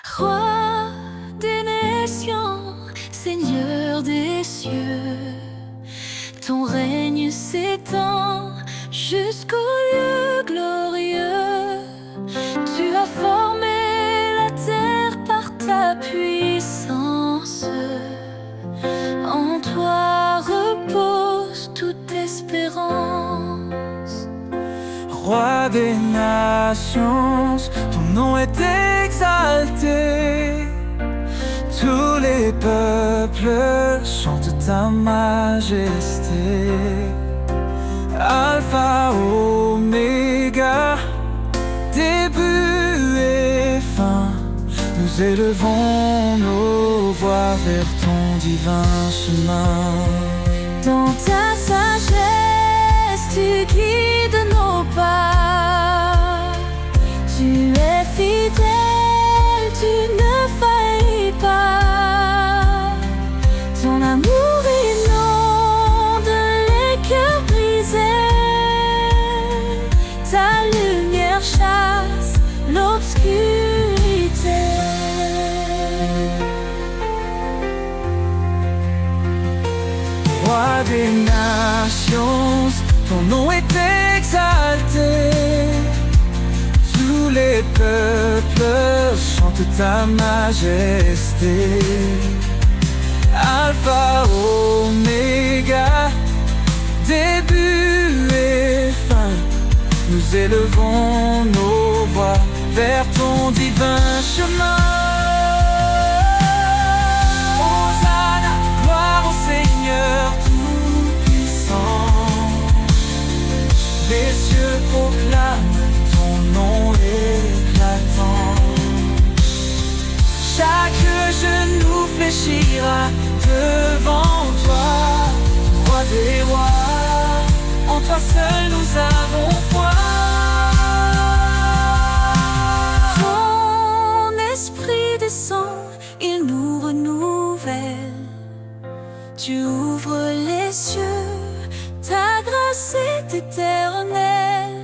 Roi des nations, Seigneur des cieux, ton règne s'étend jusqu'aux lieux glorieux. Tu as formé la terre par ta puissance. En toi repose toute espérance. Roi des nations, ton nom est exalté. Tous les peuples chantent ta majesté. Alpha, Oméga, début et fin, nous élevons nos voix vers ton divin chemin. Dans ta sagesse, tu guides nos pas. Tu es fidèle, tu ne faillis pas. Ton amour inonde les cœurs brisés. Ta lumière chasse l'obscurité. Roi des nations, ton nom est exalté. Tous les peuples chantent ta majesté. Alpha, Oméga, début et fin, nous élevons nos voix vers ton divin chemin. Hosanna, gloire au Seigneur tout-puissant. Les cieux proclament ton nom éclatant. Chaque genou fléchira devant toi, roi des rois. En toi seul nous avons foi. Ton esprit descend, il nous renouvelle. Tu ouvres les cieux, ta grâce est éternelle.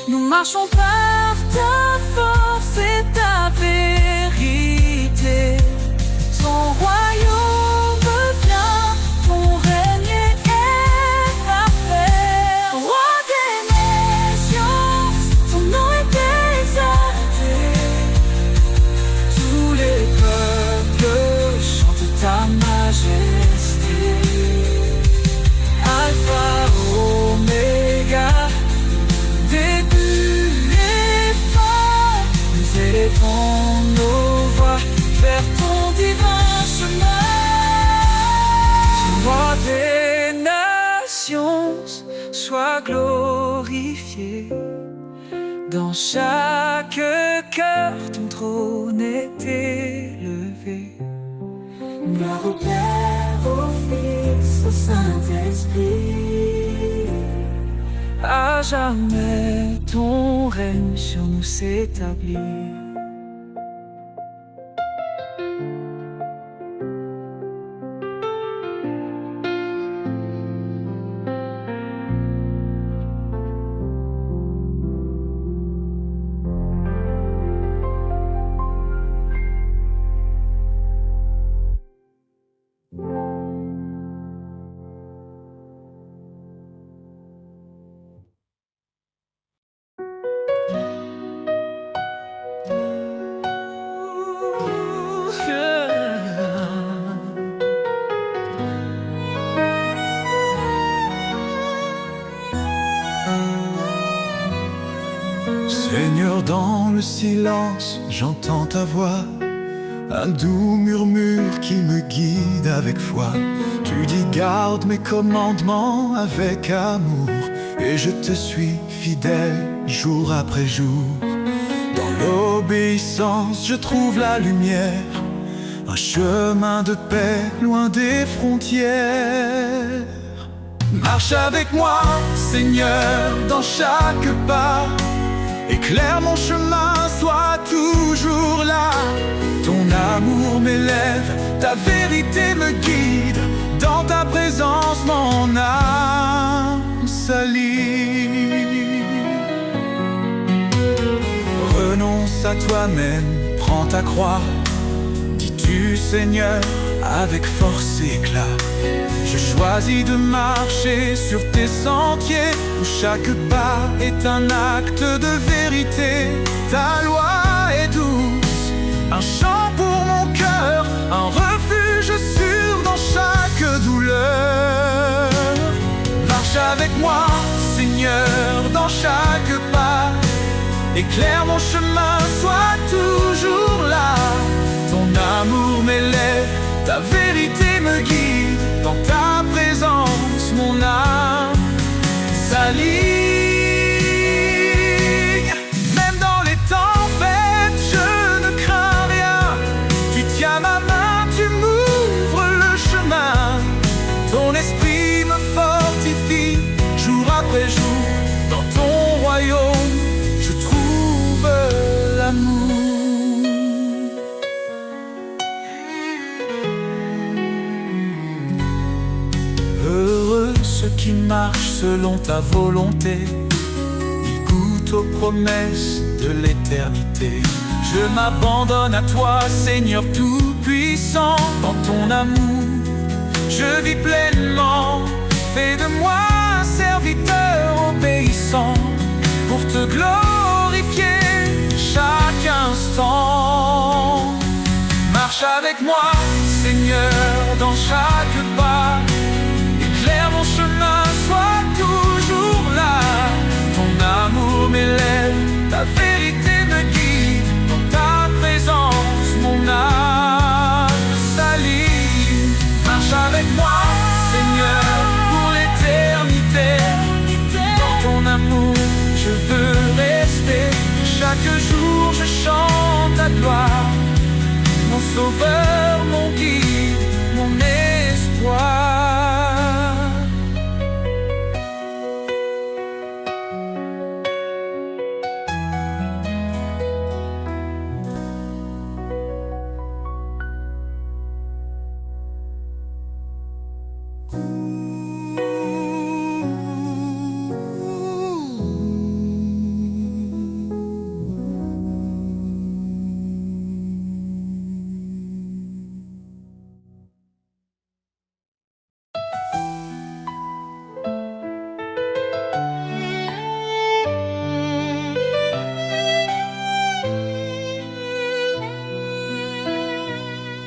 Nous marchons par ta force et ta vérité. Ton royaume vient, ton règne est parfait. Roi des nations, ton nom est exalté. Tous les peuples chantent ta majesté. Alpha, Oméga, début et fin, nous élevons nos voix vers ton divin chemin. Roi des nations, sois glorifié. Dans chaque cœur, ton trône est élevé. Gloire au Père, au Fils, au Saint-Esprit. À jamais ton règne sur nous s'établit. Seigneur, dans le silence, j'entends ta voix, un doux murmure qui me guide avec foi. Tu dis garde mes commandements avec amour, et je te suis fidèle jour après jour. Dans l'obéissance, je trouve la lumière, un chemin de paix loin des frontières. Marche avec moi, Seigneur, dans chaque pas. Éclaire mon chemin, sois toujours là. Ton amour m'élève, ta vérité me guide. Dans ta présence, mon âme s'allie. Renonce à toi-même, prends ta croix, dis-tu Seigneur avec force et éclat. Je choisis de marcher sur tes sentiers, où chaque pas est un acte de vérité. Ta loi est douce, un chant pour mon cœur, un refuge sûr dans chaque douleur. Marche avec moi, Seigneur, dans chaque pas. Éclaire mon chemin, sois toujours là. Ton amour m'élève, ta vérité me guide. Dans ta présence, mon âme s'aligne. Même dans les tempêtes, je ne crains rien. Tu tiens ma main, tu m'ouvres le chemin. Ton esprit me fortifie, jour après jour. Dans ton royaume, je trouve l'amour. Heureux ceux qui marchent selon ta volonté, ils goûtent aux promesses de l'éternité. Je m'abandonne à toi, Seigneur tout-puissant. Dans ton amour, je vis pleinement. Fais de moi un serviteur obéissant, pour te glorifier chaque instant. Marche avec moi, Seigneur, dans chaque pas. Éclaire mon chemin, sois toujours là. Ton amour m'élève, ta vérité me guide. Dans ta présence, mon âme s'aligne. Marche avec moi, Seigneur, pour l'éternité. Dans ton amour, je veux rester. Chaque jour, je chante ta gloire. Mon sauveur, mon guide, mon espoir.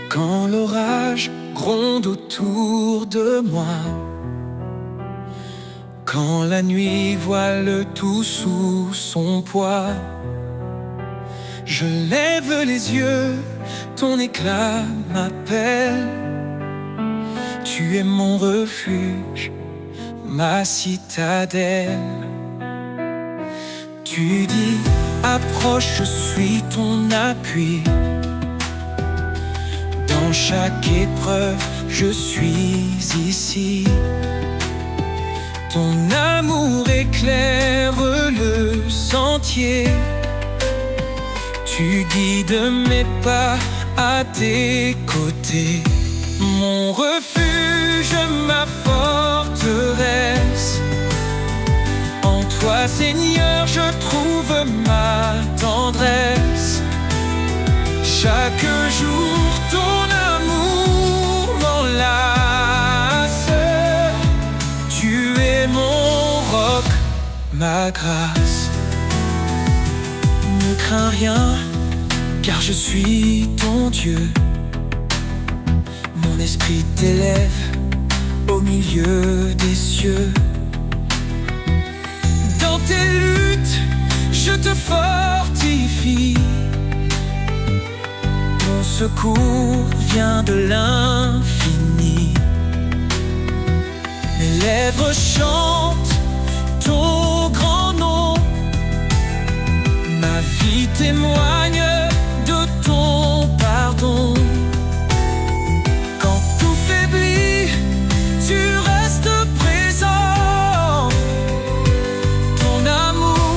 Quand l'orage gronde autour de moi, quand la nuit voile tout sous son poids, je lève les yeux, ton éclat m'appelle. Tu es mon refuge, ma citadelle. Tu dis, approche, je suis ton appui. Dans chaque épreuve, je suis ici. Ton amour éclaire le sentier. Tu guides mes pas à tes côtés. Mon refuge, ma forteresse. En toi, Seigneur, je trouve ma tendresse. Chaque jour, ton amour m'enlace. Tu es mon roc, ma grâce. Ne crains rien, car je suis ton Dieu. Mon esprit t'élève au milieu des cieux. Dans tes luttes, je te fortifie. Mon secours vient de l'infini. Mes lèvres chantent ton grand nom. Ma vie témoigne de ton pardon. Quand tout faiblit, tu restes présent. Ton amour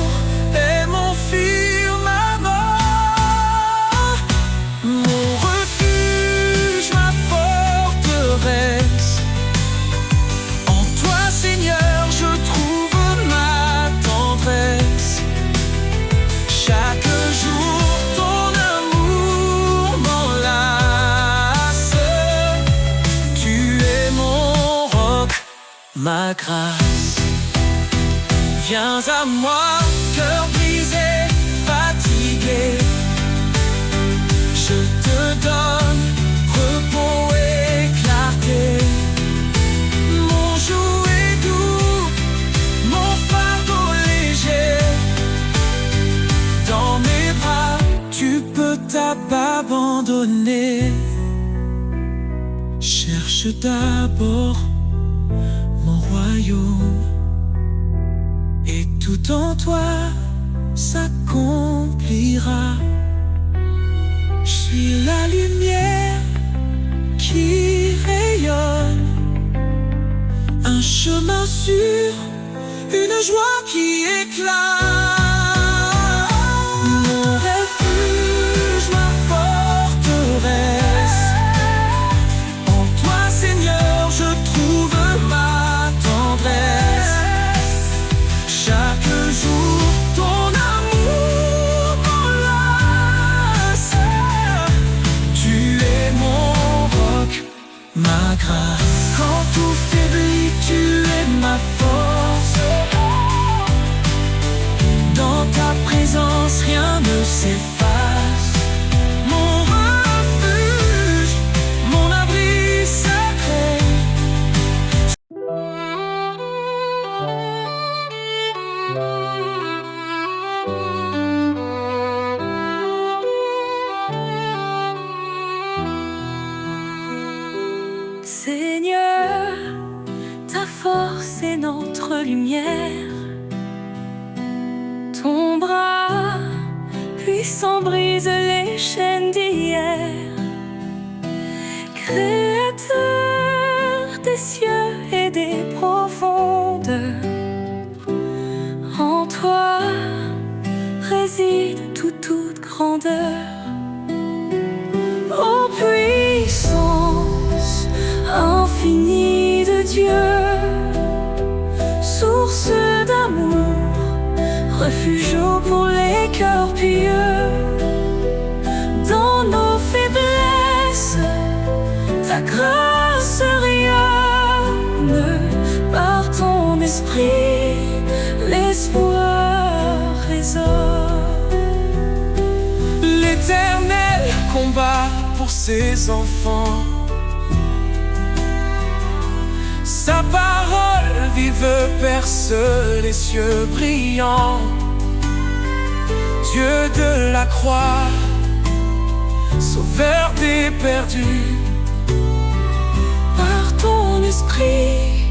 est mon firmament. Mon refuge, ma forteresse. En toi, Seigneur, je trouve ma tendresse. Chaque jour, ton ma grâce. Viens à moi, cœur brisé, fatigué. Je te donne repos et clarté. Mon joug est doux, mon fardeau léger. Dans mes bras, tu peux t'abandonner. Cherche d'abord mon royaume, et tout en toi s'accomplira. Je suis la lumière qui rayonne, un chemin sûr, une joie qui éclate. Mon refuge, ma forteresse, en toi Seigneur je trouve ma tendresse. Chaque jour ton amour m'enlace. Tu es mon roc, ma grâce. Quand tout faiblit, tu es ma force. Dans ta présence, rien ne s'efface. Mon refuge, mon abri sacré. Seigneur, ta force est notre lumière. Ton bras puissant brise les chaînes d'hier. Créateur des cieux et des profondeurs, en toi réside toute grandeur. Ô puissance infinie de Dieu, source d'amour, refuge pour les cœurs pieux. Dans nos faiblesses, ta grâce rayonne. Par ton esprit, l'espoir résonne. L'Éternel combat pour ses enfants. Sa parole vive perce les cieux brillants. Dieu de la croix, sauveur des perdus. Par ton esprit,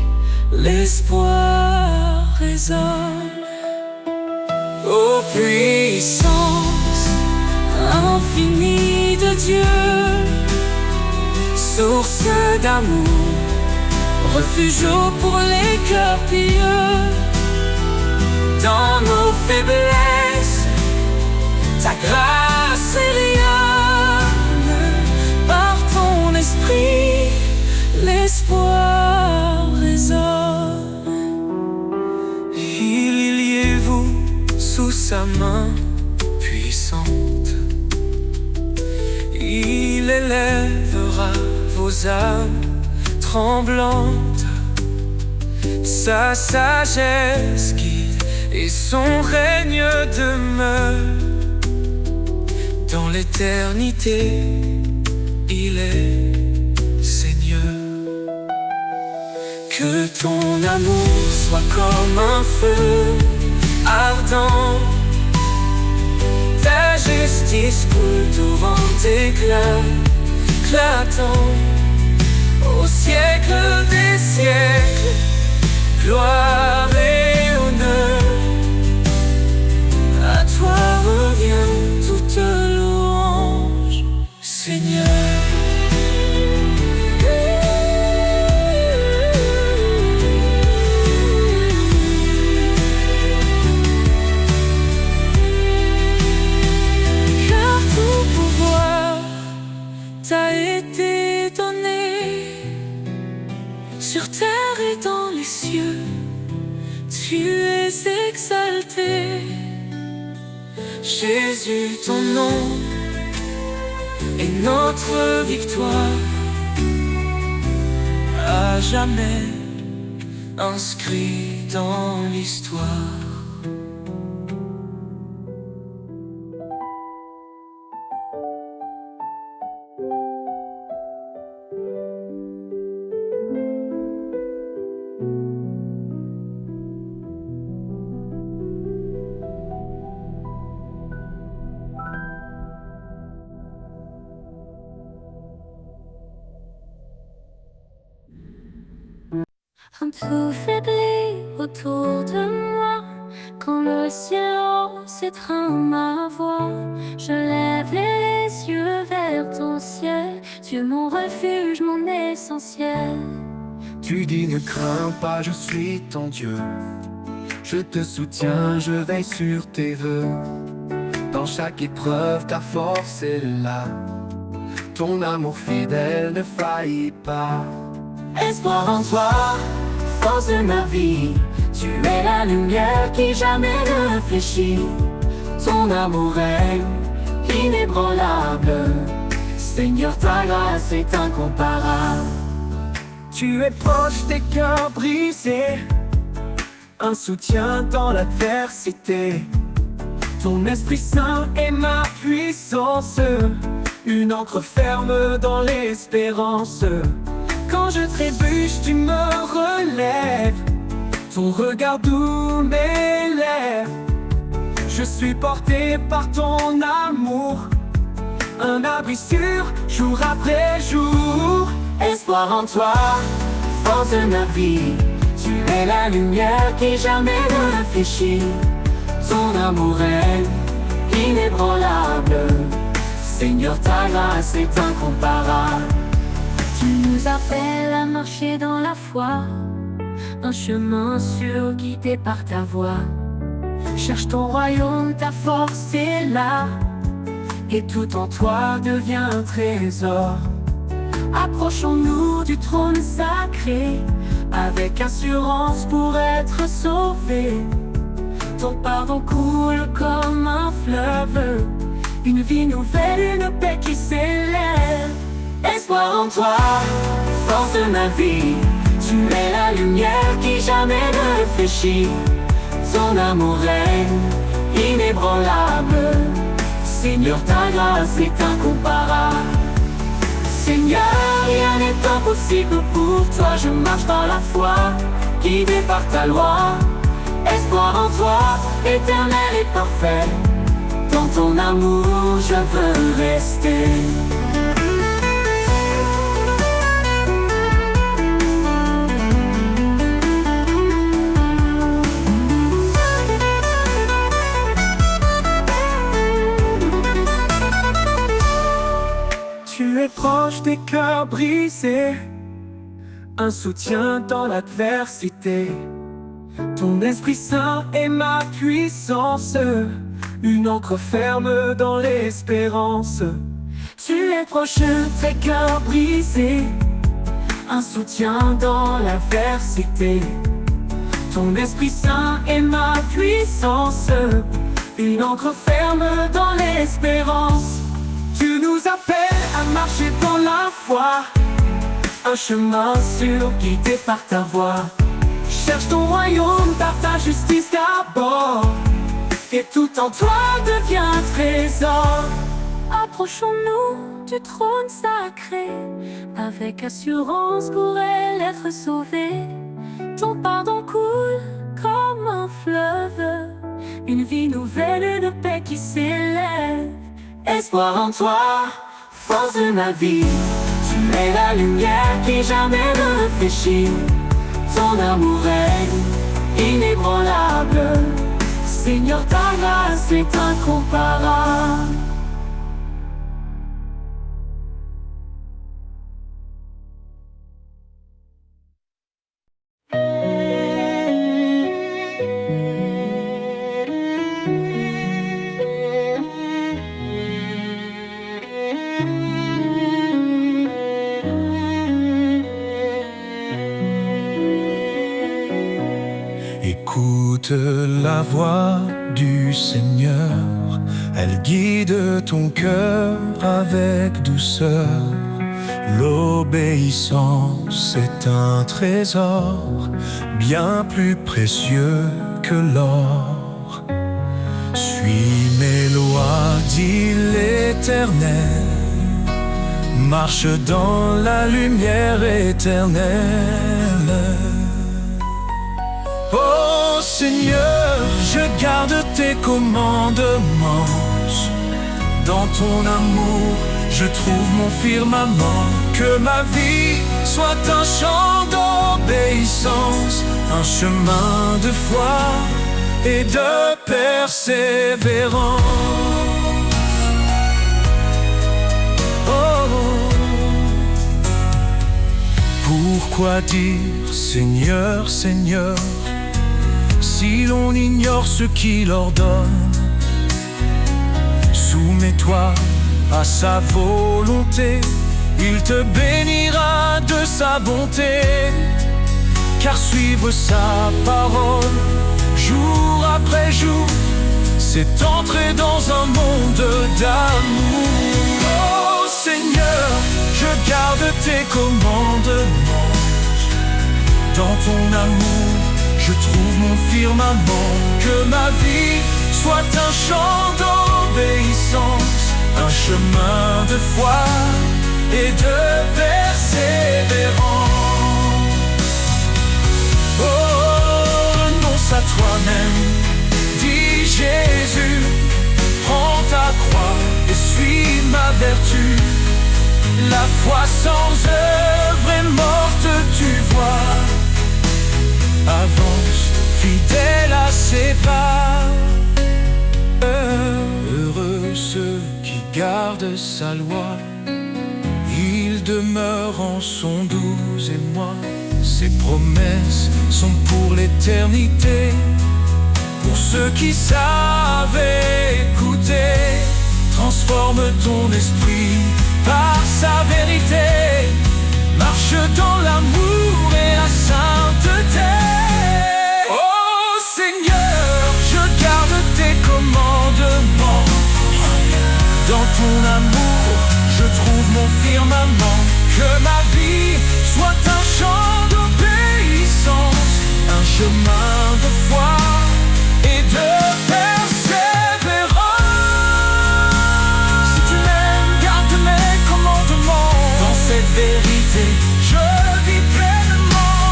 l'espoir résonne. Ô puissance Infinie de Dieu, source d'amour, refuge pour les cœurs pieux. dans nos faiblesses, ta grâce Rayonne. Par ton esprit, l'espoir résonne. Liez-vous sous sa main puissante. Il élèvera vos âmes tremblantes. Sa sagesse guide et son règne demeure. Dans l'éternité, il est Seigneur. Que ton amour soit comme un feu ardent. Ta justice coule torrent éclatant. Au siècle des siècles, gloire et honneur. À toi revient toute louange, Seigneur. Car tout pouvoir t'a été donné, sur terre et dans les cieux. Tu es exalté. Jésus, ton nom est notre victoire. À jamais, inscrit dans l'histoire. Un peu faibli autour de moi, quand le silence étreint ma voix, je lève les yeux vers ton ciel, Dieu mon refuge, mon essentiel. Tu dis ne crains pas, je suis ton Dieu. Je te soutiens, je veille sur tes vœux. Dans chaque épreuve, ta force est là. Ton amour fidèle ne faillit pas. Espoir en toi, force de ma vie. Tu es la lumière qui jamais ne fléchit. Ton amour est inébranlable. Seigneur, ta grâce est incomparable. Tu es proche des cœurs brisés, un soutien dans l'adversité. Ton Esprit Saint est ma puissance, une ancre ferme dans l'espérance. Quand je trébuche, tu me relèves, ton regard doux m'élève. Je suis porté par ton amour, un abri sûr, jour après jour. Espoir en toi, force de ma vie. Tu es la lumière qui jamais ne fléchit. Ton amour est inébranlable. Seigneur, ta grâce est incomparable. Tu nous appelles à marcher dans la foi, un chemin sûr guidé par ta voix. Cherche ton royaume, ta force est là, et tout en toi devient un trésor. Approchons-nous du trône sacré, avec assurance pour être sauvés. Ton pardon coule comme un fleuve, une vie nouvelle, une paix qui s'élève. Espoir en toi, force de ma vie. Tu es la lumière qui jamais ne fléchit. Ton amour est inébranlable. Seigneur, ta grâce est incomparable. Seigneur, rien n'est impossible pour toi. Je marche dans la foi, guidé par ta loi. Espoir en toi, éternel et parfait. Dans ton amour, je veux rester. Tu es proche des cœurs brisés, un soutien dans l'adversité. Ton Esprit Saint est ma puissance, une ancre ferme dans l'espérance. Tu es proche des cœurs brisés, un soutien dans l'adversité. Ton Esprit Saint est ma puissance, une ancre ferme dans l'espérance. Tu nous appelles à marcher dans la foi, un chemin sûr guidé par ta voix. Cherche ton royaume, par ta justice d'abord, et tout en toi devient un trésor. Approchons-nous du trône sacré, avec assurance pour elle être sauvée. Ton pardon coule comme un fleuve, une vie nouvelle, une paix qui s'élève. Espoir en toi, force de ma vie. Tu es la lumière qui jamais ne fléchit. Ton amour est inébranlable. Seigneur, ta grâce est incomparable. Écoute la voix du Seigneur, elle guide ton cœur avec douceur. L'obéissance est un trésor bien plus précieux que l'or. Suis mes lois, dit l'Éternel, marche dans la lumière éternelle. Ô Seigneur, je garde tes commandements. Dans ton amour, je trouve mon firmament. Que ma vie soit un chant d'obéissance, un chemin de foi et de persévérance. Oh. Pourquoi dire Seigneur, Seigneur, si l'on ignore ce qu'il ordonne? Soumets-toi à sa volonté, il te bénira de sa bonté. Car suivre sa parole, jour après jour, c'est entrer dans un monde d'amour. Oh Seigneur, je garde tes commandements. Dans ton amour, je trouve mon firmament. Que ma vie soit un chant d'obéissance, un chemin de foi et de persévérance. Oh, renonce à toi-même, dit Jésus, prends ta croix et suis ma vertu. La foi sans œuvre est morte, tu vois. Avance, fidèle à ses pas. Heureux ceux qui gardent sa loi, il demeure en son doux émoi. Ses promesses sont pour l'éternité, pour ceux qui savent écouter. Transforme ton esprit par sa vérité, marche dans l'amour et la sainteté. Oh Seigneur, je garde tes commandements. Dans ton amour, je trouve mon firmament. Que ma vie soit un chant d'obéissance, un chemin de foi et de persévérance. Si tu m'aimes, garde mes commandements. Dans cette vérité, je vis pleinement.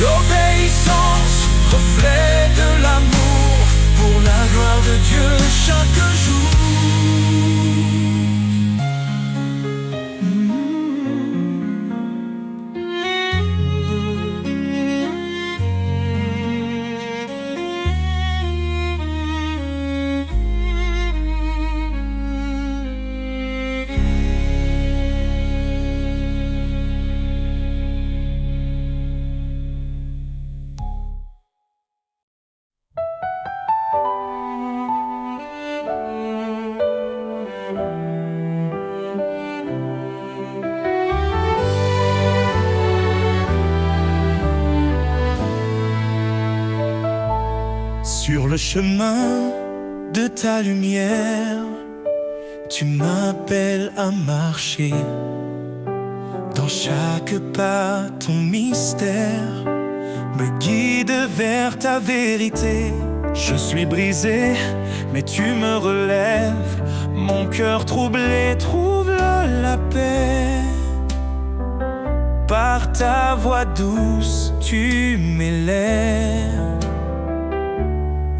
L'obéissance, reflet de l'amour, pour la gloire de Dieu chaque jour. Sur le chemin de ta lumière, tu m'appelles à marcher. Dans chaque pas, ton mystère me guide vers ta vérité. Je suis brisé, mais tu me relèves. Mon cœur troublé trouve la paix. Par ta voix douce, tu m'élèves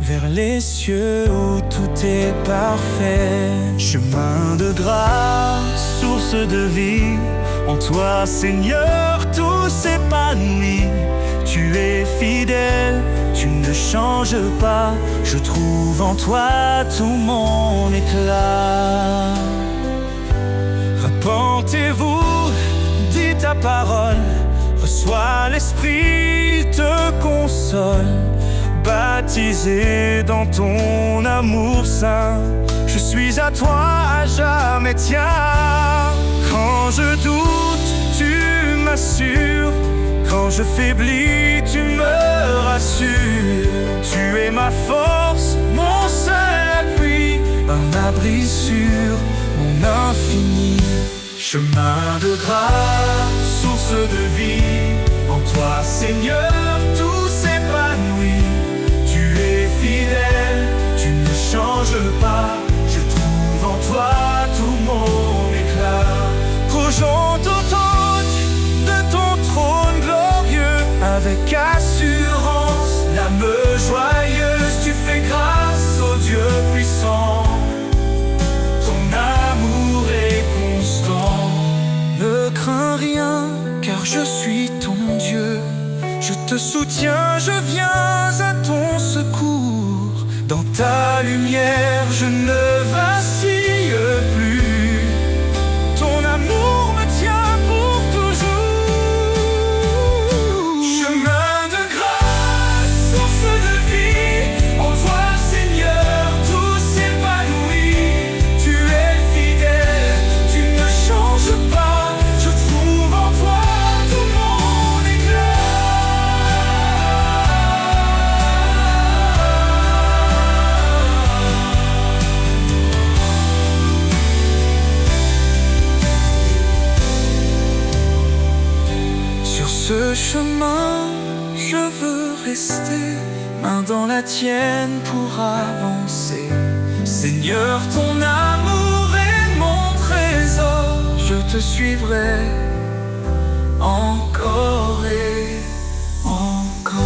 vers les cieux où tout est parfait. Chemin de grâce, source de vie, en toi Seigneur tout s'épanouit. Tu es fidèle, tu ne changes pas. Je trouve en toi tout mon éclat. Repentez-vous, dis ta parole. Reçois l'Esprit, il te console. Baptisé dans ton amour saint, je suis à toi à jamais, tiens. Quand je doute, tu m'assures. Quand je faiblis, tu me rassures. Tu es ma force, mon seul appui, un abri sûr, mon infini Chemin de grâce, source de vie, en toi Seigneur tout s'épanouit. Tu es fidèle, tu ne changes pas, je trouve en toi tout mon éclat. Qu'aujourd'hui de ton trône glorieux, avec assurance, l'âme joyeuse, tu fais grâce au Dieu puissant. Ton amour est constant. Ne crains rien, car je suis ton Dieu. Je te soutiens, je viens à ton secours. Dans ta lumière, je ne vacille plus. Ton amour me tient pour toujours. Chemin de grâce, source de vie, en toi Seigneur tout s'épanouit. Tu es fidèle, tu ne changes pas, je trouve en toi tout mon éclat. Sur ce chemin, je veux rester, main dans la tienne pour avancer. Seigneur, ton amour est mon trésor, je te suivrai encore et encore.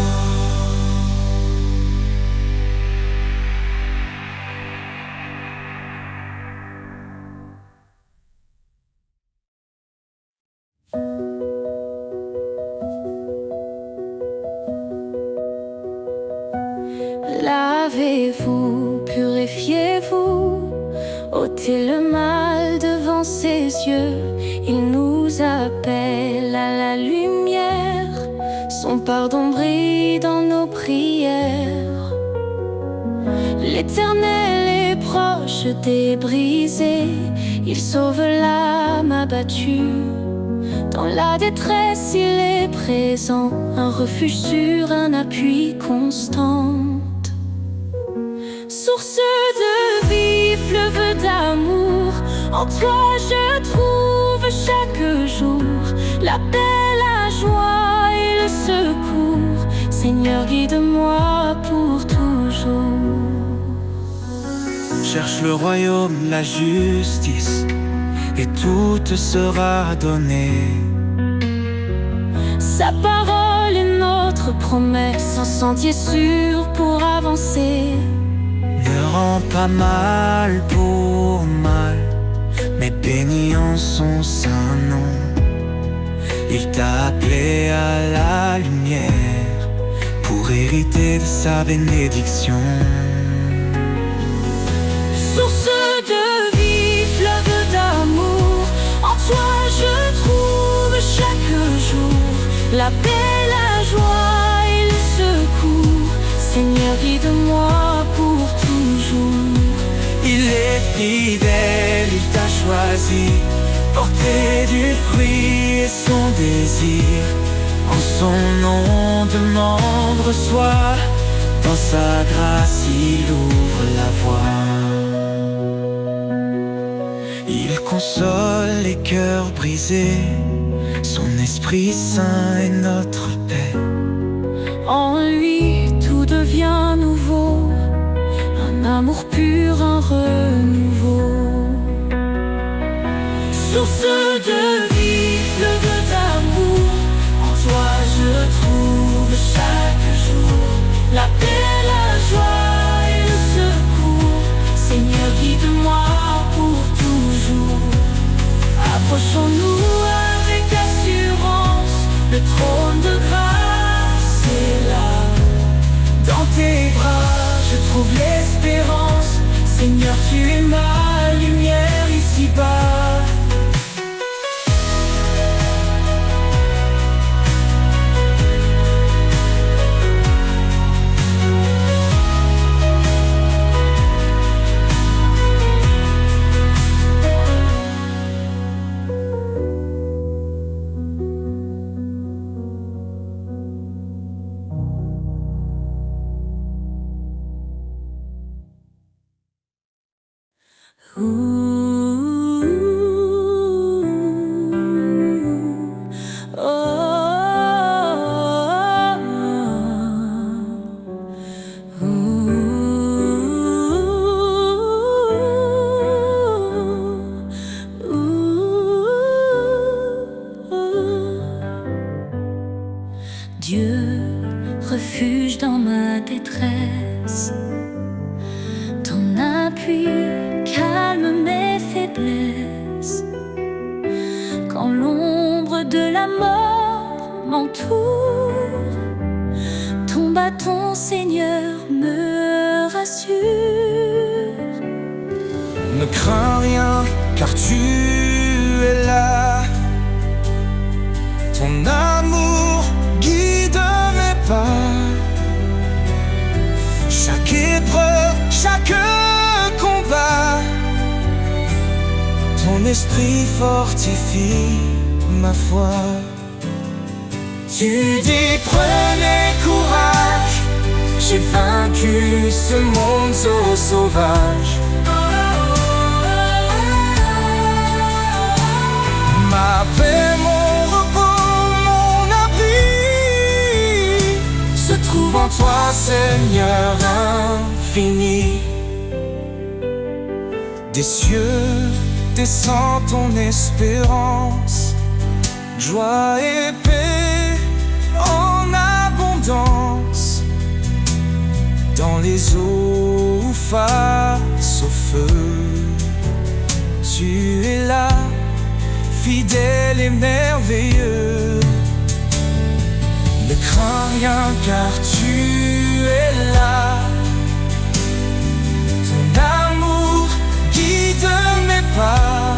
Lavez-vous, purifiez-vous, ôtez le mal devant ses yeux. Il nous appelle à la lumière, son pardon brille dans nos prières. L'Éternel est proche des brisés, il sauve l'âme abattue. Dans la détresse, il est présent, un refuge sûr, un appui constant. Source de vie, fleuve d'amour, en toi je trouve chaque jour la paix, la joie et le secours. Seigneur, guide-moi pour toujours. Cherche le royaume, la justice, et tout te sera donné. Sa parole est notre promesse, un sentier sûr pour avancer. Ne rends pas mal pour mal, mais bénis en son saint nom. Il t'a appelé à la lumière pour hériter de sa bénédiction. Source de vie, fleuve d'amour, en toi je trouve chaque jour la paix, la joie et le secours. Seigneur, guide-moi pour toujours. Il est fidèle, il t'a choisi, porter du fruit et son désir. En son nom demande, reçoit, dans sa grâce il ouvre la voie. Il console les cœurs brisés, son Esprit Saint est notre paix. En lui tout devient nouveau, un amour pur, un renouveau. Source de vie, fleuve d'amour, en toi je trouve chaque jour la paix, la joie et le secours. Seigneur, guide-moi pour toujours. Approchons-nous avec assurance, le trône de grâce est là. Dans tes bras, je trouve l'espérance. Seigneur, tu es ma lumière ici-bas. l'ombre de la mort m'entoure. Ton bâton, Seigneur, me rassure. Ne crains rien, car tu es là. Ton amour guide mes pas. Chaque épreuve, chaque combat, ton esprit fortifie ma foi. Tu dis prenez courage, j'ai vaincu ce monde sauvage. Ma paix, mon repos, mon abri se trouve en toi, Seigneur infini. Des cieux descend ton espérance, joie et paix en abondance. Dans les eaux face au feu, tu es là, fidèle et merveilleux. Ne crains rien, car tu es là. Ton amour guide mes pas.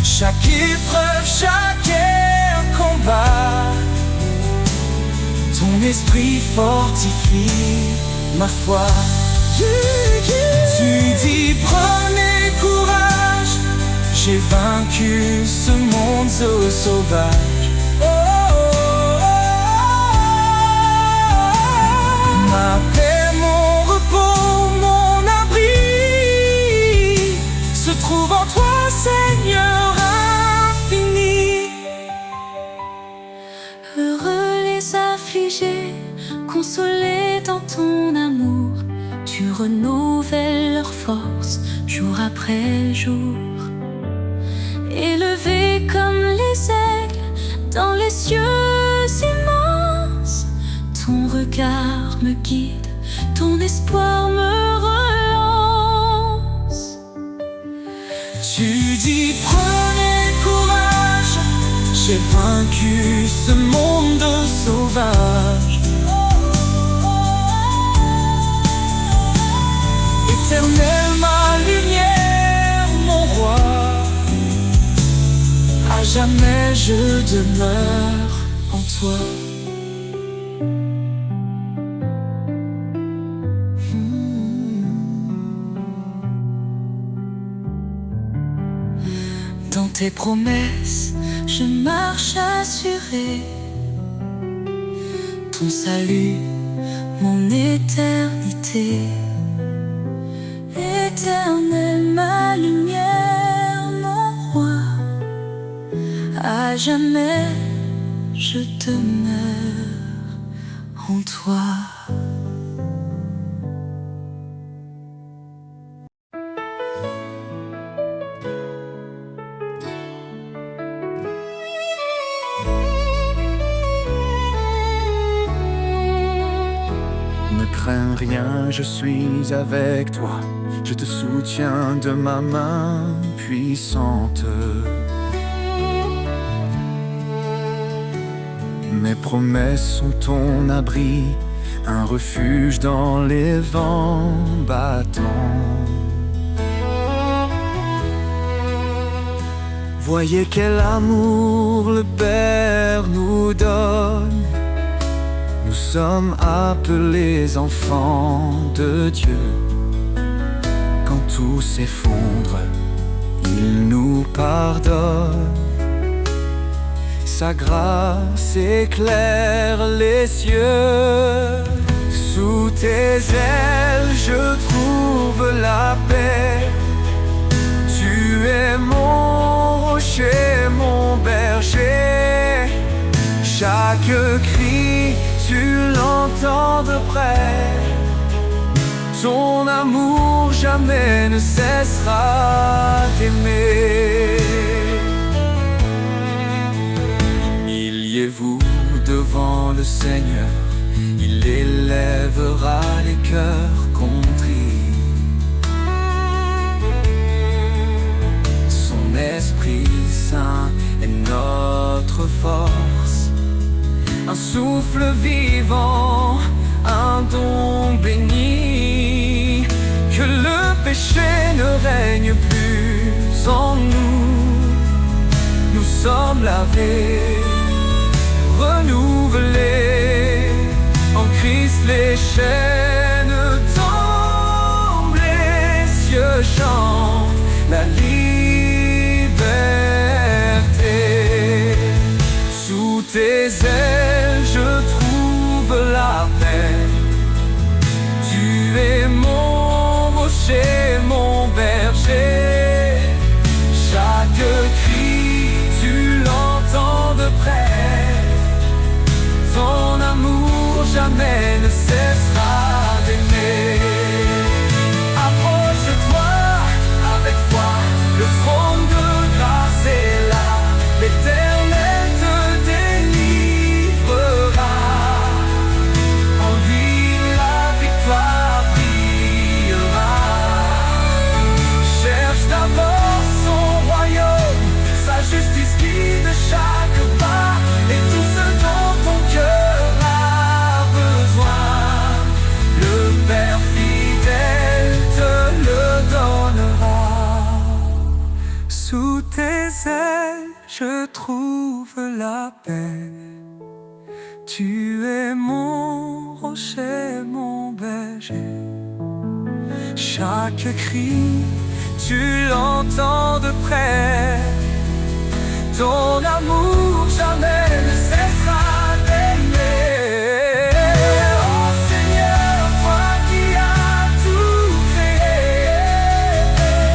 Chaque épreuve, chaque combat, ton esprit fortifie ma foi. Tu dis prenez courage, j'ai vaincu ce monde sauvage. Ma paix, mon repos, mon abri se trouve en toi, Seigneur infini. Heureux les affligés, consolés dans ton amour. Tu renouvelles leur force jour après jour. Élevés comme les aigles dans les cieux immenses, ton regard me guide, ton espoir me relance. Tu dis prenez courage, j'ai vaincu ce monde sauvage. Éternel, ma lumière, mon roi, à jamais je demeure en toi. Dans tes promesses, je marche assuré. Ton salut, mon éternité. Éternel, ma lumière, mon roi, à jamais je demeure en toi. Ne crains rien, je suis avec toi. Je te soutiens de ma main puissante. Mes promesses sont ton abri, un refuge dans les vents battants. Voyez quel amour le Père nous donne. Nous sommes appelés enfants de Dieu. Quand tout s'effondre, il nous pardonne. Sa grâce éclaire les cieux. Sous tes ailes, je trouve la paix. Tu es mon rocher, mon berger. Chaque cri, tu l'entends de près. Ton amour jamais ne cessera d'aimer. Humiliez-vous devant le Seigneur, il élèvera les cœurs contris. Son Esprit Saint est souffle vivant, un don béni. Que le péché ne règne plus en nous. Nous sommes lavés, renouvelés, en Christ les chaînes tombent, les cieux chantent la liberté. Sous tes ailes je trouve la paix. Tu es mon rocher, mon berger. Chaque cri, tu l'entends de près. Ton amour jamais ne cessera d'aimer. Approche-toi avec foi, le trône de grâce est là. L'Éternel te délivrera. En lui la victoire brillera. Cherche d'abord son royaume, sa justice guide chaque pas, et tout ce dont ton cœur a besoin, le Père fidèle te le donnera. Sous tes ailes je trouve la paix. Tu es mon rocher, mon berger. Chaque cri, tu l'entends de près. Ton amour jamais ne cessera d'aimer. Oh Seigneur, toi qui as tout créé,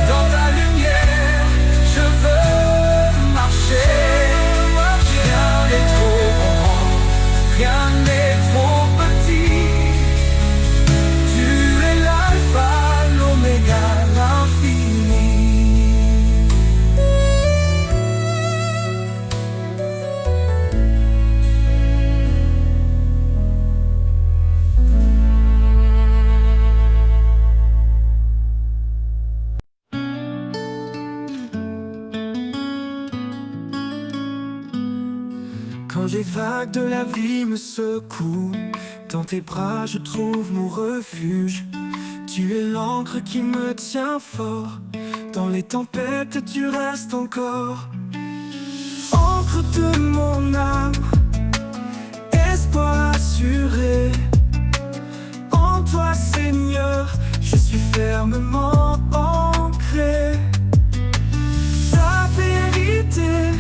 dans ta lumière je veux marcher. Rien n'est trop grand, rien n'est trop petit. Tu es l'alpha, l'oméga, l'infini. Quand les vagues de la vie me secouent, dans tes bras je trouve mon refuge. Tu es l'encre qui me tient fort, dans les tempêtes tu restes encore. Encre de mon âme, espoir assuré. En toi Seigneur, je suis fermement ancré. Ta vérité,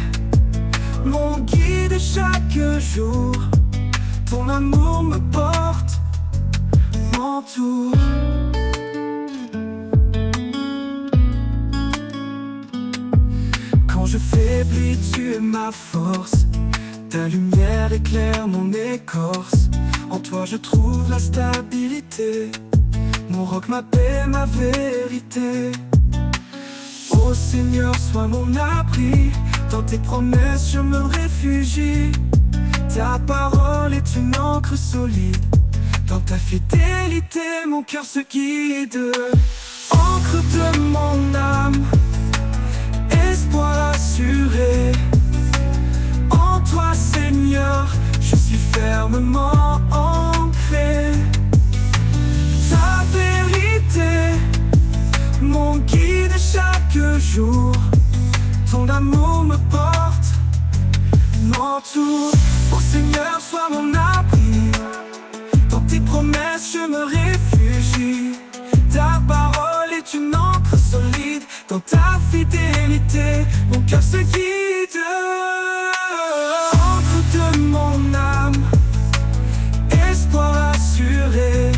mon guide chaque jour. Ton amour me porte, m'entoure. Quand je faiblis, tu es ma force. Ta lumière éclaire mon écorce. En toi je trouve la stabilité. Mon roc, ma paix, ma vérité. Ô Seigneur, sois mon abri. Dans tes promesses je me réfugie. Ta parole est une encre solide. Dans ta fidélité mon cœur se guide. Encre de mon âme, espoir assuré. En toi Seigneur, je suis fermement ancré. Ta vérité, mon guide chaque jour. Ton amour me porte, m'entoure. Ô Seigneur, sois mon abri. Dans tes promesses je me réfugie. Ta parole est une encre solide. Dans ta fidélité, mon cœur se guide. Encre de mon âme, espoir assuré.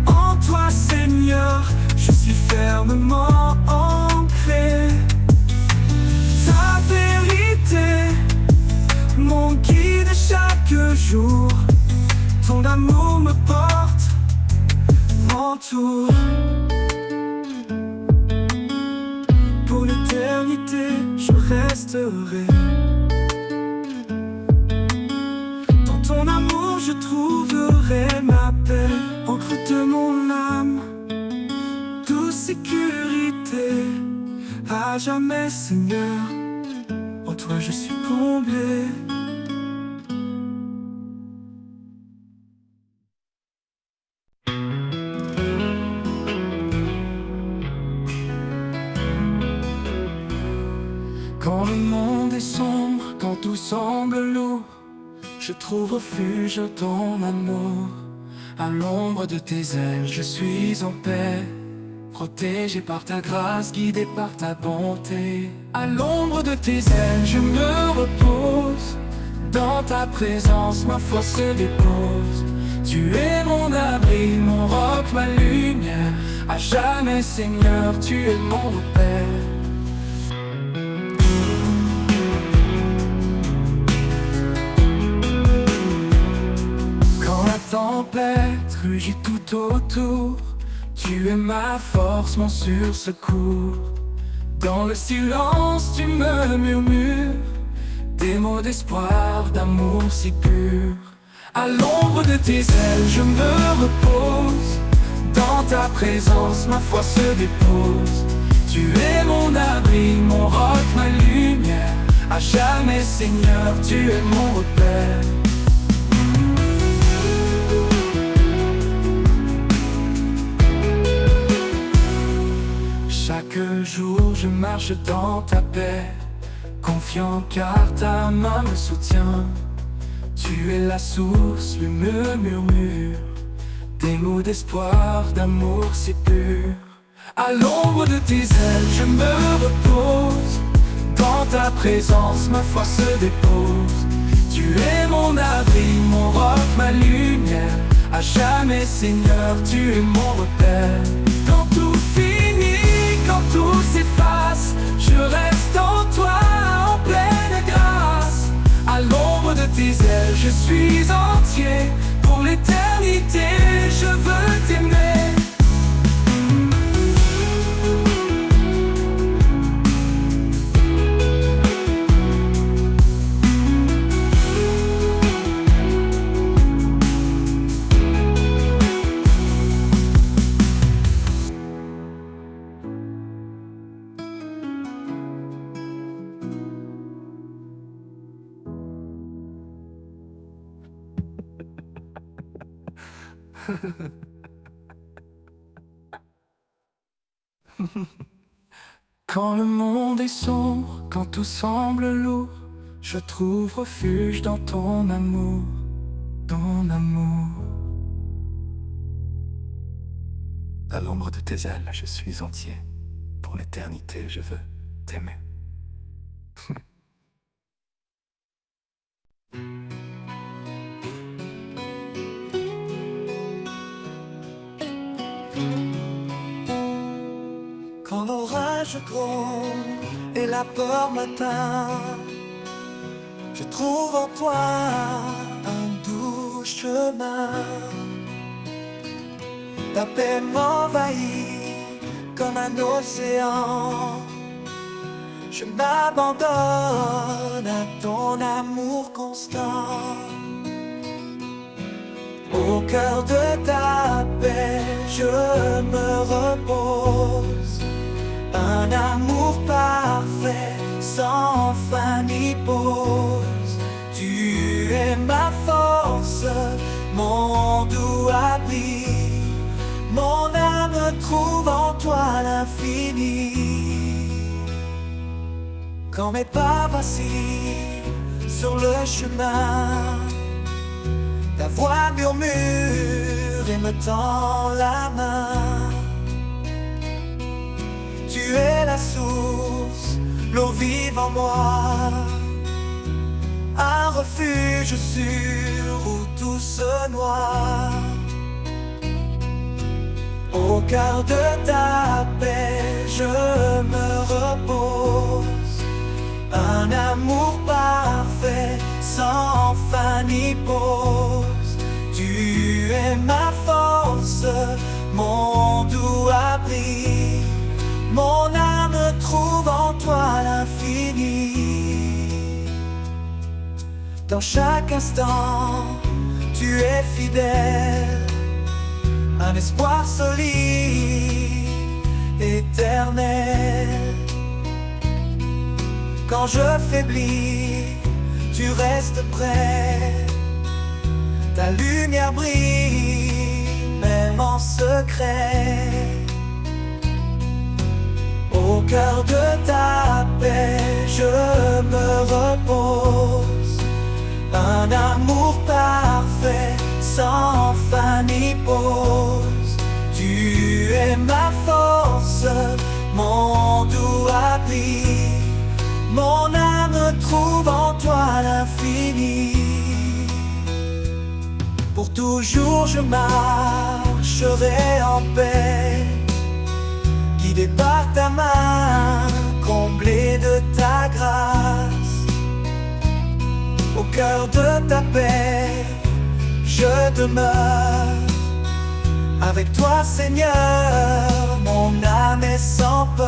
En toi Seigneur, je suis fermement ancré. Ta vérité, mon guide chaque jour. Ton amour me porte, m'entoure. Pour l'éternité, je resterai. Dans ton amour, je trouverai ma paix. Encre de mon âme, douce sécurité. À jamais, Seigneur, en toi je suis comblé. Quand le monde est sombre, quand tout semble lourd, je trouve refuge dans ton amour. À l'ombre de tes ailes, je suis en paix, protégé par ta grâce, guidé par ta bonté. À l'ombre de tes ailes, je me repose. Dans ta présence, ma foi se dépose. Tu es mon abri, mon roc, ma lumière. À jamais, Seigneur, tu es mon repère. Quand la tempête rugit tout autour, tu es ma force, mon sûr secours. Dans le silence, tu me murmures des mots d'espoir, d'amour si pur. À l'ombre de tes ailes, je me repose. Dans ta présence, ma foi se dépose. Tu es mon abri, mon roc, ma lumière. À jamais, Seigneur, tu es mon repère. Chaque jour, je marche dans ta paix, confiant car ta main me soutient. Tu es la source, le murmure des mots d'espoir, d'amour si pur. À l'ombre de tes ailes, je me repose. Dans ta présence, ma foi se dépose. Tu es mon abri, mon roc, ma lumière. À jamais, Seigneur, tu es mon repère. Quand tout finit, quand tout s'efface, je reste en toi, en pleine grâce. À l'ombre de tes ailes, je suis entier. Pour l'éternité, je veux t'aimer. Quand le monde est sombre, quand tout semble lourd, je trouve refuge dans ton amour, ton amour. À l'ombre de tes ailes, je suis entier. Pour l'éternité, je veux t'aimer. Quand l'orage gronde et la peur m'atteint, je trouve en toi un doux chemin. Ta paix m'envahit comme un océan. Je m'abandonne à ton amour constant. Au cœur de ta paix, je me repose. Un amour parfait, sans fin ni pause. Tu es ma force, mon doux abri. Mon âme trouve en toi l'infini. Quand mes pas vacillent sur le chemin, ta voix murmure et me tend la main. Tu es la source, l'eau vive en moi, un refuge sûr où tout se noie. Au cœur de ta paix, je me repose. Un amour parfait, sans fin ni pause. Tu es ma force, mon doux abri. Mon âme trouve en toi l'infini. Dans chaque instant, tu es fidèle. Un espoir solide, éternel. Quand je faiblis, tu restes près. Ta lumière brille, même en secret. Au cœur de ta paix, je un amour parfait, sans fin ni pause. Tu es ma force, mon doux abri. Mon âme trouve en toi l'infini. Pour toujours je marcherai en paix, guidé par ta main, comblé de ta grâce. Au cœur de ta paix, je demeure. Avec toi Seigneur, mon âme est sans peur.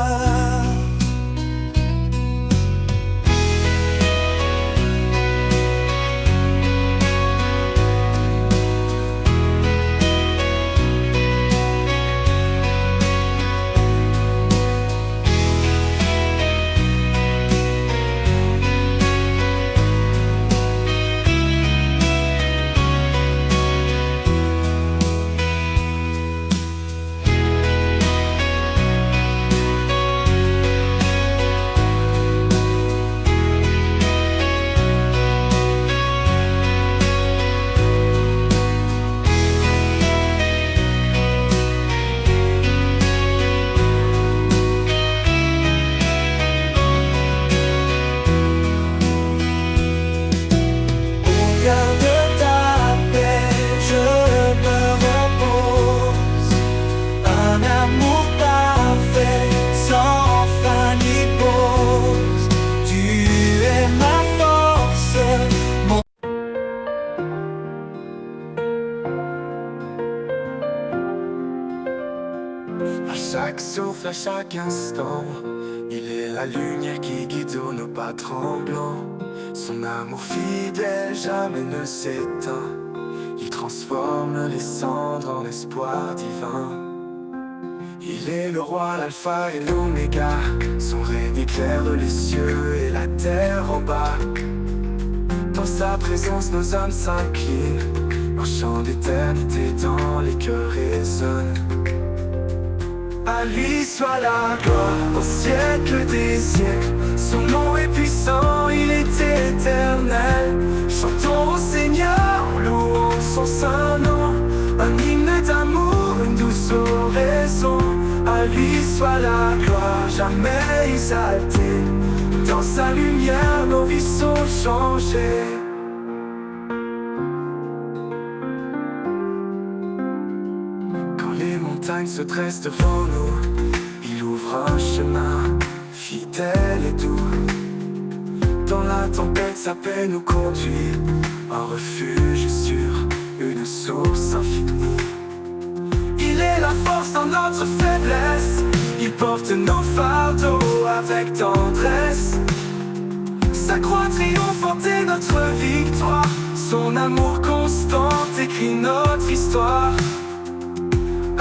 À chaque souffle, à chaque instant, il est la lumière qui guide nos pas tremblants. Son amour fidèle jamais ne s'éteint. Il transforme les cendres en espoir divin. Il est le roi, l'alpha et l'oméga. Son règne éclaire les cieux et la terre en bas. Dans sa présence nos âmes s'inclinent. Un chant d'éternité dans les cœurs résonne. À lui soit la gloire au siècle des siècles. Son nom est puissant, il est éternel. Chantons au Seigneur, louons son saint nom. Un hymne d'amour, une douce oraison. À lui soit la gloire, jamais exaltée. Dans sa lumière, nos vies sont changées. Les montagnes se dressent devant nous, il ouvre un chemin, fidèle et doux. Dans la tempête, sa paix nous conduit, un refuge sûr, une source infinie. Il est la force dans notre faiblesse, il porte nos fardeaux avec tendresse. Sa croix triomphante est notre victoire, son amour constant écrit notre histoire.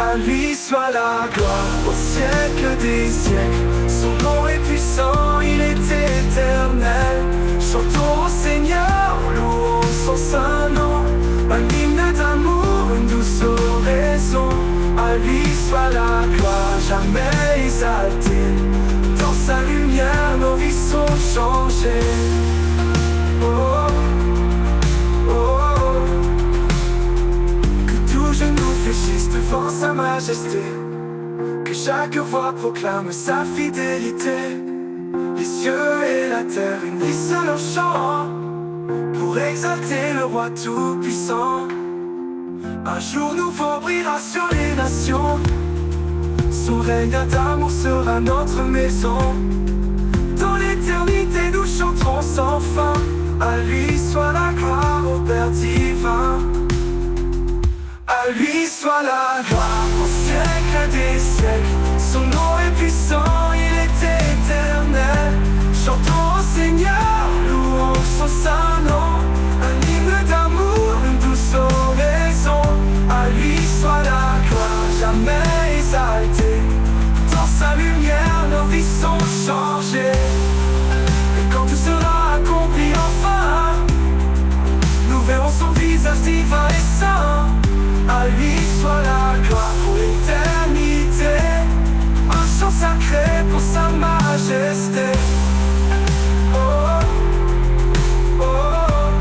À lui soit la gloire au siècle des siècles. Son nom est puissant, il est éternel. Chantons au Seigneur, louons son saint nom. Un hymne d'amour, une douce oraison. À lui soit la gloire, jamais exaltée. Dans sa lumière, nos vies sont changées. Oh, oh, oh. Que tout genou fléchisse devant sa majesté, que chaque voix proclame sa fidélité. Les cieux et la terre unissent leur chant pour exalter le roi tout-puissant. Un jour nouveau brillera sur les nations, son règne d'amour sera notre maison. Dans l'éternité nous chanterons sans fin, à lui soit la gloire au Père divin. À lui soit la gloire au siècle des siècles. Son nom est puissant, il est éternel. Chantons au Seigneur, louons son saint nom. Un hymne d'amour, une douce oraison. À lui soit la gloire, jamais exaltée. Dans sa lumière, nos vies sont changées. Et quand tout sera accompli enfin, nous verrons son visage divin et saint. À lui soit la gloire pour l'éternité, un chant sacré pour sa majesté. Oh, oh, oh.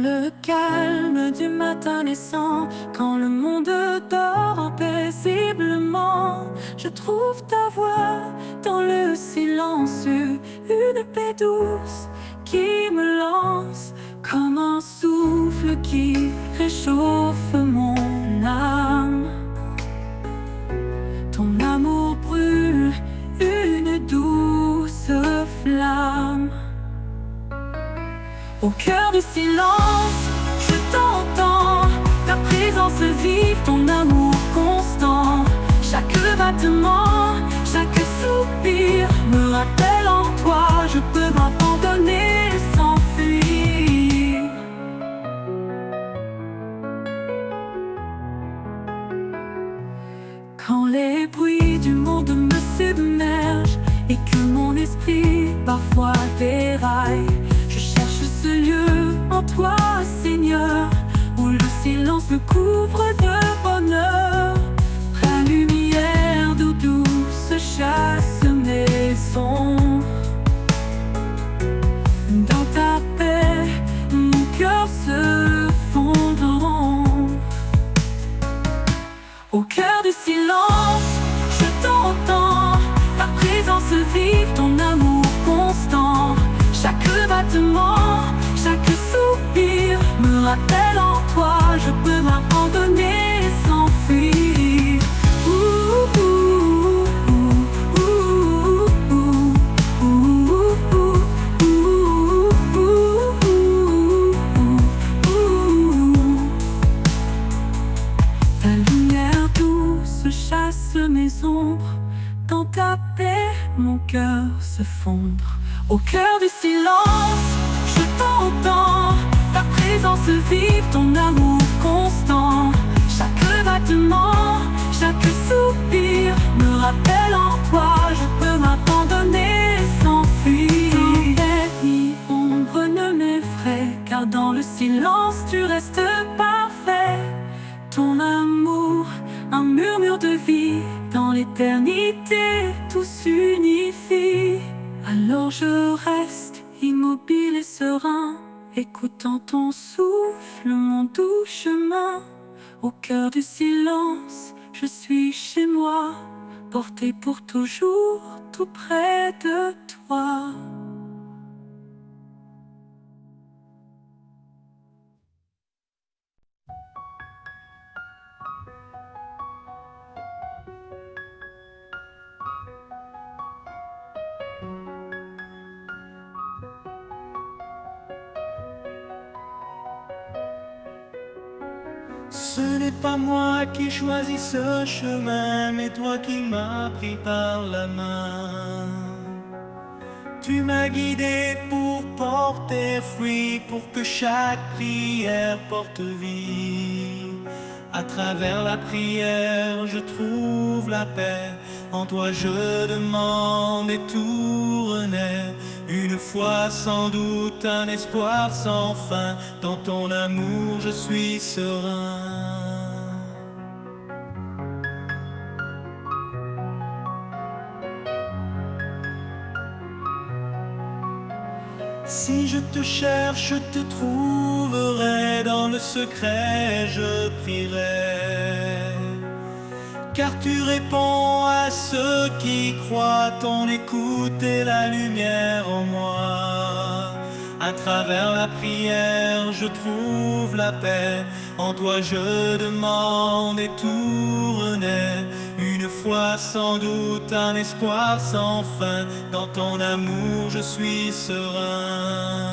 le calme du matin naissant, quand le monde dort paisiblement, je trouve ta voix dans le silence, une paix douce qui me lance comme un souffle qui réchauffe mon âme. Ton amour brûle une douce flamme. Au cœur du silence, je t'entends, ta présence vive, ton amour constant. Chaque battement, chaque soupir me rappelle en toi, je peux m'abandonner sans fuir. Quand les bruits du monde me submergent et que mon esprit parfois déraille, je cherche ce lieu en toi, Seigneur, où le silence me couvre de bonheur. Ta lumière d'eau douce chasse mes ombres. Dans ta paix, mon cœur se fondre. Au cœur du silence, je t'entends, ta présence vive, ton amour constant. Chaque battement, chaque soupir me rappelle en toi, je peux m'abandonner sans fuir. Ouh, ouh, ouh, ouh, ouh, ouh, ouh, ouh. Ta lumière douce chasse mes ombres, dans ta paix mon cœur se fondre. Au cœur du silence, je t'entends, ta présence vive, ton amour constant. Chaque battement, chaque soupir me rappelle en toi, je peux m'abandonner sans fuir. Tempête ni ombre ne m'effraie, car dans le silence tu restes parfait. Ton amour, un murmure de vie, dans l'éternité tout s'unifie. Alors je reste immobile et serein, écoutant ton souffle, mon doux chemin. Au cœur du silence, je suis chez moi, porté pour toujours, tout près de toi. Ce n'est pas moi qui choisis ce chemin, mais toi qui m'as pris par la main. Tu m'as guidé pour porter fruit, pour que chaque prière porte vie. À travers la prière, je trouve la paix. En toi je demande et tout renaît. Une foi sans doute, un espoir sans fin. Dans ton amour je suis serein. Si je te cherche, je te trouverai. Dans le secret, je prierai. Car tu réponds à ceux qui croient. Ton écoute est la lumière en moi. À travers la prière, je trouve la paix. En toi je demande et tout renaît. Une foi sans doute, un espoir sans fin. Dans ton amour je suis serein.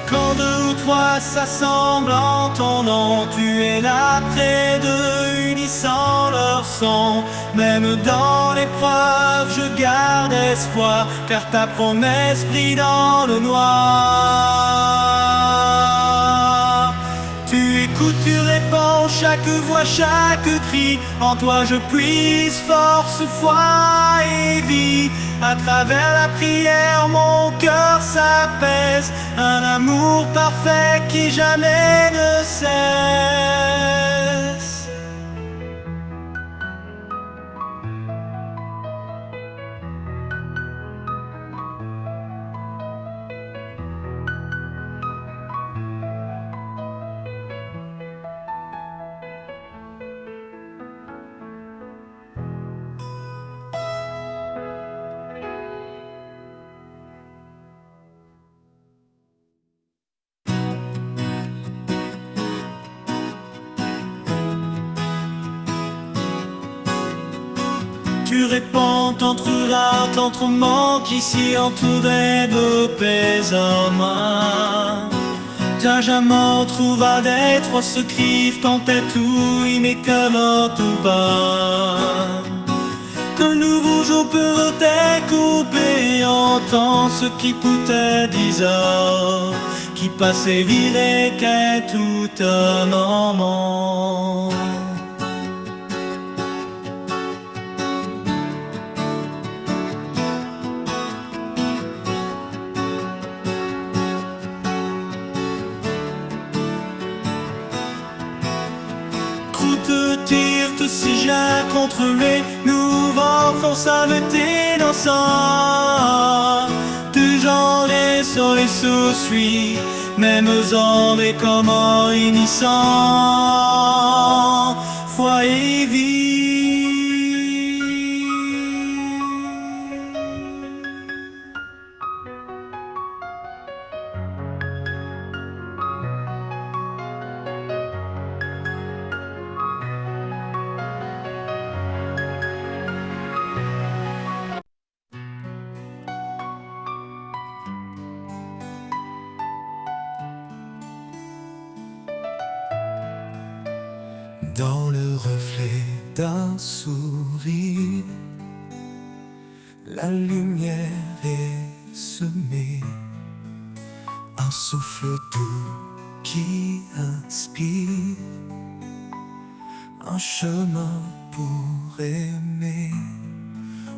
Quand deux ou trois s'assemblent en ton nom, tu es là près d'eux, unissant leur son. Même dans l'épreuve, je garde espoir, car ta promesse brille dans le noir. Tu écoutes, tu réponds, chaque voix, chaque cri. En toi je puise force, foi et vie. À travers la prière, mon cœur s'apaise. Un amour parfait qui jamais ne cesse. tu réponds entre l'art, l'entrement qui s'y entourait de pésamment. Ta jamais trouva d'être ce crif quand t'es tout mais que l'autre bas. Que nouveau jour peut découper, entend ce qui coûtait 10 heures, qui passait viré qu'est tout un moment. Te tire, te siège contre les nouveaux forces avec tes dansants. Du genre et sur les sous-suits, même en les comment inissants. Foi et vie. Dans le reflet d'un sourire, la lumière est semée, un souffle doux qui inspire, un chemin pour aimer.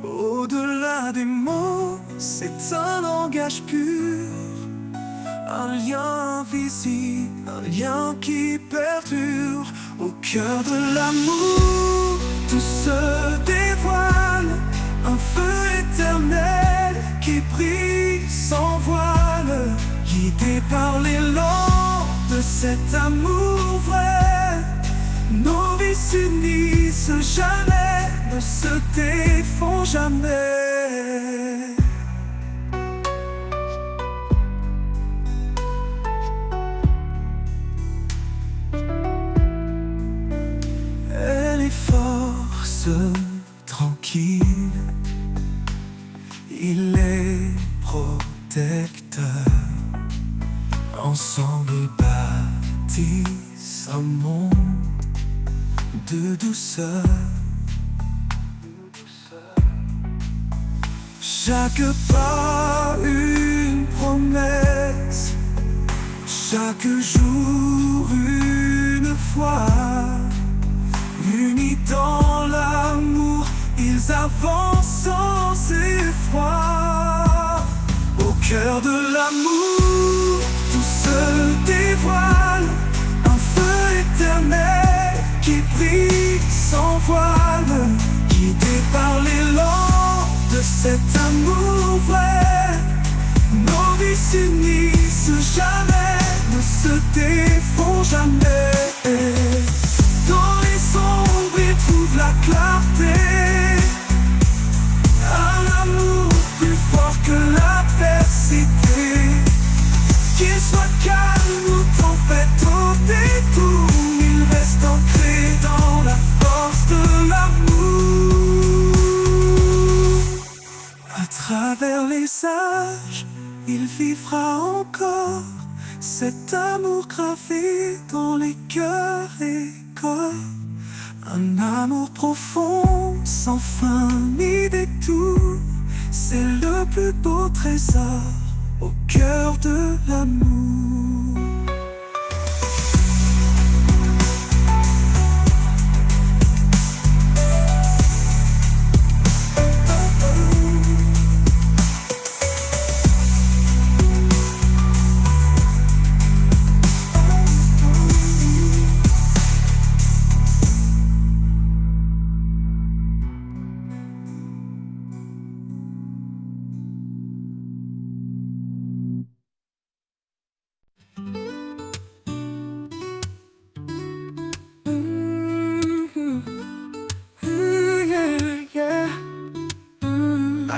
Au-delà des mots, c'est un langage pur, un lien invisible, un lien qui perdure. Au cœur de l'amour, tout se dévoile, un feu éternel qui brille sans voile, guidé par l'élan de cet amour vrai. Nos vies s'unissent jamais, ne se défont jamais. Force tranquille, il est protecteur. Ensemble ils bâtissent un monde de douceur. Chaque pas une promesse, chaque jour une foi. Unis dans l'amour, ils avancent sans effroi. Au cœur de l'amour, tout se dévoile, un feu éternel qui brille sans voile, guidé par l'élan de cet amour vrai. Nos vies s'unissent jamais, ne se défont jamais. Dans les sombres, ils trouvent la clarté, un amour plus fort que l'adversité. Qu'il soit calme ou tempête au détour, il reste ancré dans la force de l'amour. À travers les âges, il vivra encore cet amour gravé dans les cœurs et corps. Un amour profond, sans fin ni détour, c'est le plus beau trésor au cœur de l'amour.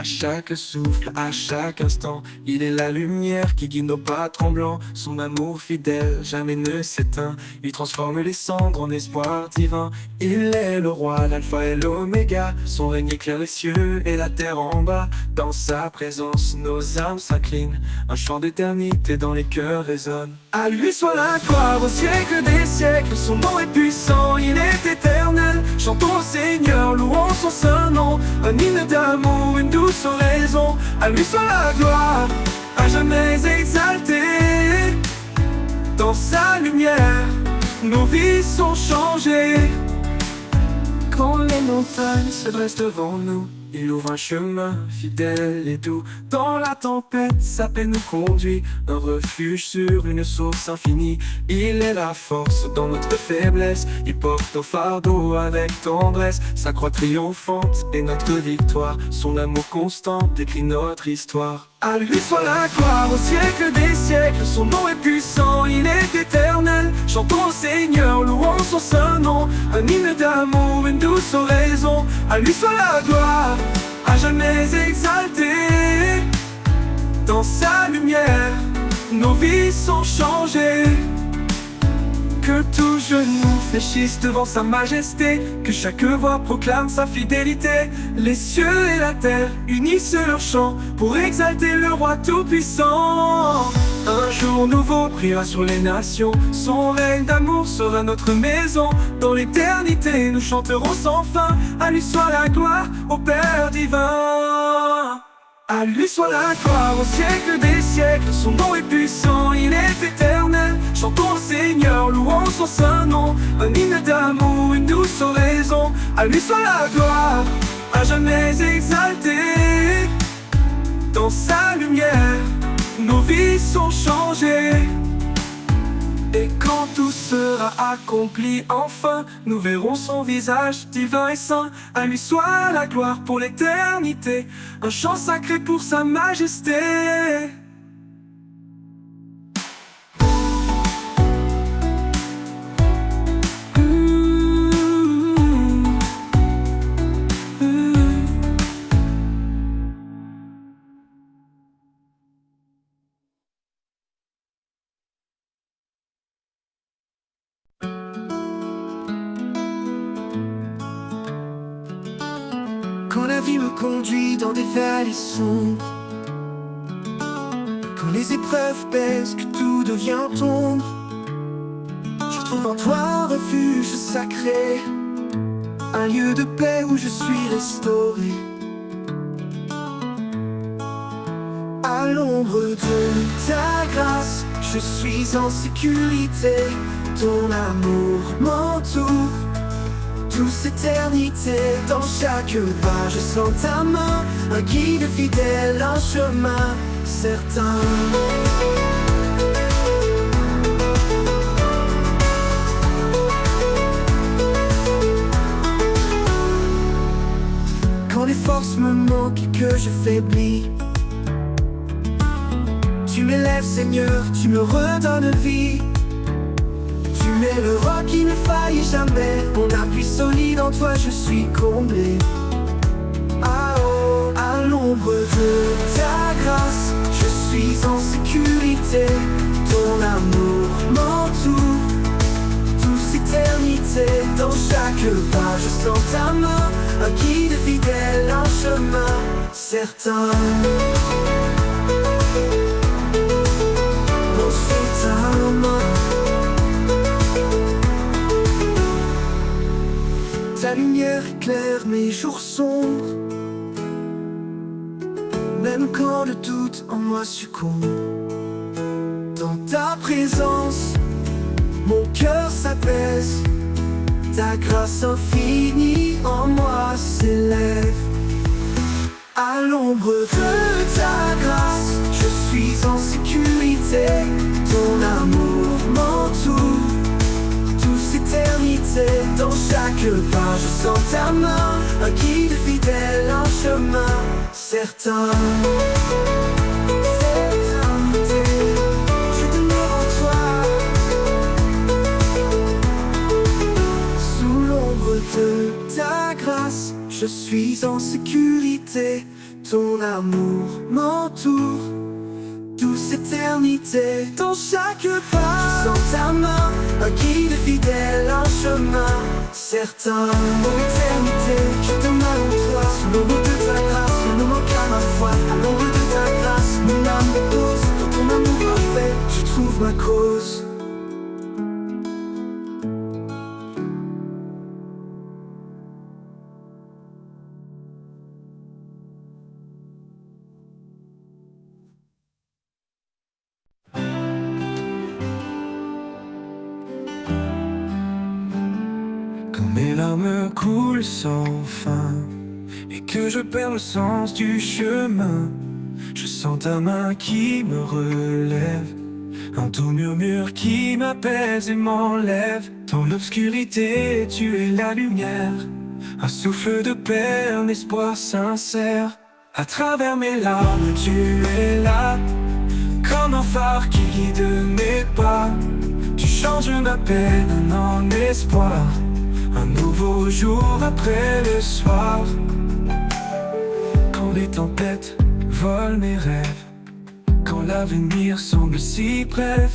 chaque souffle, à chaque instant. Il est la lumière qui guide nos pas tremblants. Son amour fidèle jamais ne s'éteint. Il transforme les cendres en espoir divin. Il est le roi, l'alpha et l'oméga. Son règne éclaire les cieux et la terre en bas. Dans sa présence, nos âmes s'inclinent. Un chant d'éternité dans les cœurs résonne. À lui soit la gloire au siècle des siècles. Son nom est puissant, il est éternel. Chantons au Seigneur, louons son saint nom. Un hymne d'amour, une douce oraison. À lui soit la gloire, à jamais exaltée. Dans sa lumière, nos vies sont changées. Quand les montagnes se dressent devant nous, il ouvre un chemin fidèle et doux. Dans la tempête, sa paix nous conduit. Un refuge sur une source infinie. Il est la force dans notre faiblesse. Il porte nos fardeaux avec tendresse. Sa croix triomphante est notre victoire. Son amour constant décrit notre histoire. À lui soit la gloire au siècle des siècles. Son nom est puissant, il est éternel. Chantons au Seigneur, louons son saint nom. Un hymne d'amour, une douce oraison. À lui soit la gloire, à jamais exaltée. Dans sa lumière, nos vies sont changées. Que tout genou fléchisse devant sa majesté. Que chaque voix proclame sa fidélité. Les cieux et la terre unissent leur chant pour exalter le roi tout-puissant. Un jour nouveau brillera sur les nations. Son règne d'amour sera notre maison. Dans l'éternité nous chanterons sans fin. À lui soit la gloire, au Père divin. À lui soit la gloire au siècle des siècles. Son nom est puissant, il est éternel. Chantons au Seigneur, louons son saint nom. Un hymne d'amour, une douce oraison. À lui soit la gloire, à jamais exaltée. Dans sa lumière, nos vies sont changées. Et quand tout sera accompli enfin, nous verrons son visage divin et saint. À lui soit la gloire pour l'éternité. Un chant sacré pour sa majesté. Quand la vie me conduit dans des vallées sombres, quand les épreuves pèsent, que tout devient ombre, je trouve en toi un refuge sacré, un lieu de paix où je suis restauré. À l'ombre de ta grâce, je suis en sécurité. Ton amour m'entoure, douce éternité. Dans chaque pas je sens ta main, un guide fidèle, un chemin certain. Quand les forces me manquent et que je faiblis, tu m'élèves Seigneur, tu me redonnes vie. Tu es le roi qui ne faillit jamais, mon appui solide, en toi je suis comblé. Ah oh, à l'ombre de ta grâce, je suis en sécurité. Ton amour m'entoure, douce éternité. Dans chaque pas je sens ta main, un guide fidèle, un chemin certain. Dans ta main, ta lumière éclaire mes jours sombres. Même quand le doute en moi succombe, dans ta présence, mon cœur s'apaise. Ta grâce infinie en moi s'élève. À l'ombre de ta grâce, je suis en sécurité. Ton amour m'entoure, douce éternité. Dans chaque pas je sens ta main, un guide fidèle, un chemin certain. Je demeure en toi. Sous l'ombre de ta grâce, je suis en sécurité. Ton pense éternité dans chaque pas. Je sens ta main, un guide fidèle, un chemin certain pour l'éternité. Je te mets en toi, sous l'ombre de ta grâce. Je ne manque à ma foi, à l'ombre de ta grâce. Mon âme repose, dans ton amour parfait, je trouve ma cause. Quand mes larmes coulent sans fin et que je perds le sens du chemin, je sens ta main qui me relève, un doux murmure qui m'apaise et m'enlève. Dans l'obscurité, tu es la lumière, un souffle de paix, un espoir sincère. À travers mes larmes, tu es là, comme un phare qui guide mes pas. Tu changes ma peine en espoir, un nouveau jour après le soir. Quand les tempêtes volent mes rêves, quand l'avenir semble si bref,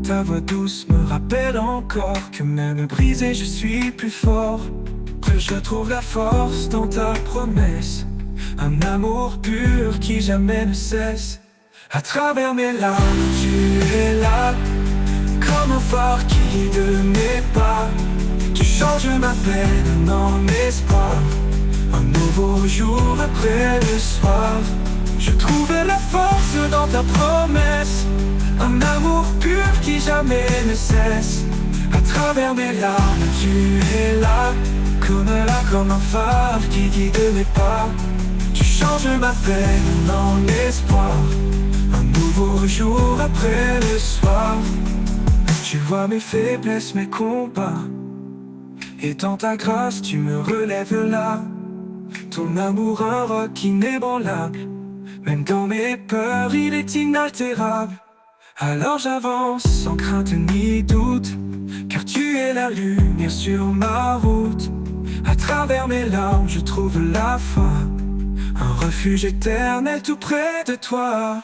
ta voix douce me rappelle encore que même brisé je suis plus fort. Que je trouve la force dans ta promesse, un amour pur qui jamais ne cesse. À travers mes larmes, tu es là, comme un phare qui guide mes pas. Tu changes ma peine en espoir, un nouveau jour après le soir. Je trouvais la force dans ta promesse, un amour pur qui jamais ne cesse. À travers mes larmes, tu es là, comme un phare qui guide mes pas. Tu changes ma peine en espoir, un nouveau jour après le soir. Tu vois mes faiblesses, mes combats, et dans ta grâce tu me relèves là. Ton amour un roc inébranlable, même dans mes peurs il est inaltérable. Alors j'avance sans crainte ni doute, car tu es la lumière sur ma route. À travers mes larmes je trouve la foi, un refuge éternel tout près de toi.